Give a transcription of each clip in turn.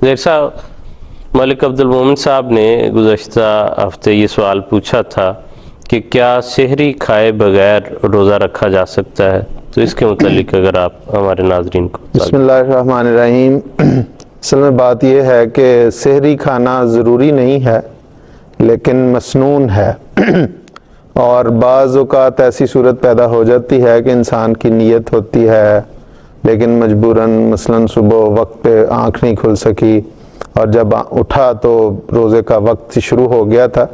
زیر صاحب، ملک عبد المومن صاحب نے گزشتہ ہفتے یہ سوال پوچھا تھا کہ کیا سحری کھائے بغیر روزہ رکھا جا سکتا ہے، تو اس کے متعلق اگر آپ ہمارے ناظرین کو بسم اللہ الرحمن الرحیم۔ اصل میں بات یہ ہے کہ سحری کھانا ضروری نہیں ہے لیکن مسنون ہے، اور بعض اوقات ایسی صورت پیدا ہو جاتی ہے کہ انسان کی نیت ہوتی ہے لیکن مجبوراً مثلاً صبح وقت پہ آنکھ نہیں کھل سکی، اور جب اٹھا تو روزے کا وقت شروع ہو گیا تھا،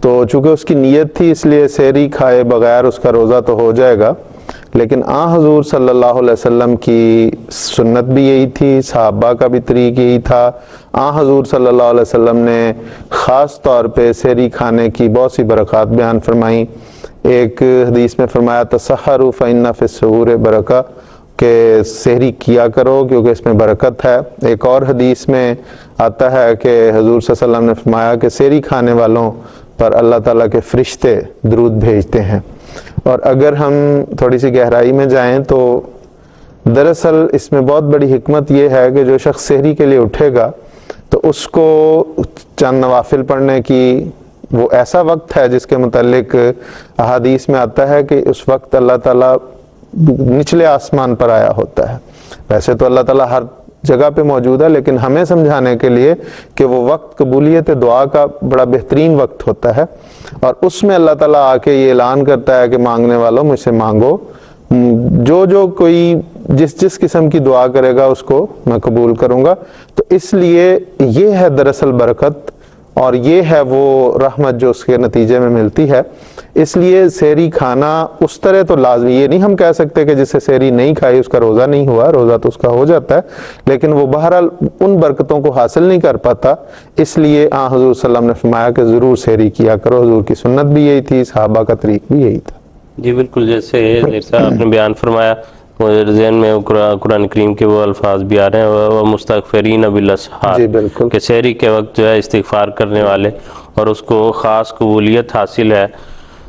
تو چونکہ اس کی نیت تھی اس لیے سحری کھائے بغیر اس کا روزہ تو ہو جائے گا، لیکن حضور صلی اللہ علیہ وسلم کی سنت بھی یہی تھی، صحابہ کا بھی طریق یہی تھا۔ حضور صلی اللہ علیہ وسلم نے خاص طور پہ سحری کھانے کی بہت سی برکات بیان فرمائیں۔ ایک حدیث میں فرمایا تسحروا فإن فی السحور برکہ، کہ سحری کیا کرو کیونکہ اس میں برکت ہے۔ ایک اور حدیث میں آتا ہے کہ حضور صلی اللہ علیہ وسلم نے فرمایا کہ سحری کھانے والوں پر اللہ تعالیٰ کے فرشتے درود بھیجتے ہیں۔ اور اگر ہم تھوڑی سی گہرائی میں جائیں تو دراصل اس میں بہت بڑی حکمت یہ ہے کہ جو شخص سحری کے لیے اٹھے گا تو اس کو چند نوافل پڑھنے کی وہ ایسا وقت ہے جس کے متعلق احادیث میں آتا ہے کہ اس وقت اللہ تعالیٰ نچلے آسمان پر آیا ہوتا ہے۔ ویسے تو اللہ تعالیٰ ہر جگہ پہ موجود ہے، لیکن ہمیں سمجھانے کے لیے کہ وہ وقت قبولیت دعا کا بڑا بہترین وقت ہوتا ہے، اور اس میں اللہ تعالیٰ آ کے یہ اعلان کرتا ہے کہ مانگنے والوں مجھ سے مانگو، جو کوئی جس قسم کی دعا کرے گا اس کو میں قبول کروں گا۔ تو اس لیے یہ ہے دراصل برکت، اور یہ ہے وہ رحمت جو اس کے نتیجے میں ملتی ہے۔ اس لیے سحری کھانا اس طرح تو لازمی، یہ نہیں ہم کہہ سکتے کہ جس سے سحری نہیں کھائی اس کا روزہ نہیں ہوا، روزہ تو اس کا ہو جاتا ہے، لیکن وہ بہرحال ان برکتوں کو حاصل نہیں کر پاتا۔ اس لیے حضور صلی اللہ علیہ وسلم نے فرمایا کہ ضرور سحری کیا کرو، حضور کی سنت بھی یہی تھی، صحابہ کا طریق بھی یہی تھا۔ جی بالکل، جیسے آپ نے بیان فرمایا، مجھے ذہن میں قرآن کریم کے وہ الفاظ بھی آ رہے ہیں، وہ مستغفرین بالاسحار، جی بالکل، کہ سحری کے وقت جو ہے استغفار کرنے والے، اور اس کو خاص قبولیت حاصل ہے۔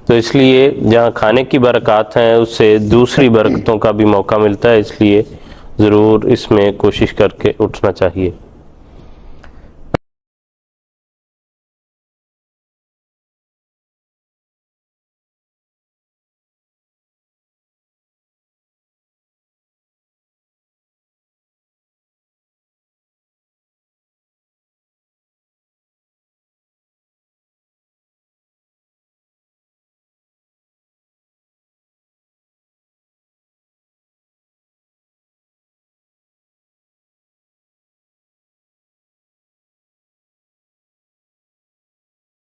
تو اس لیے جہاں کھانے کی برکات ہیں اس سے دوسری برکتوں کا بھی موقع ملتا ہے، اس لیے ضرور اس میں کوشش کر کے اٹھنا چاہیے۔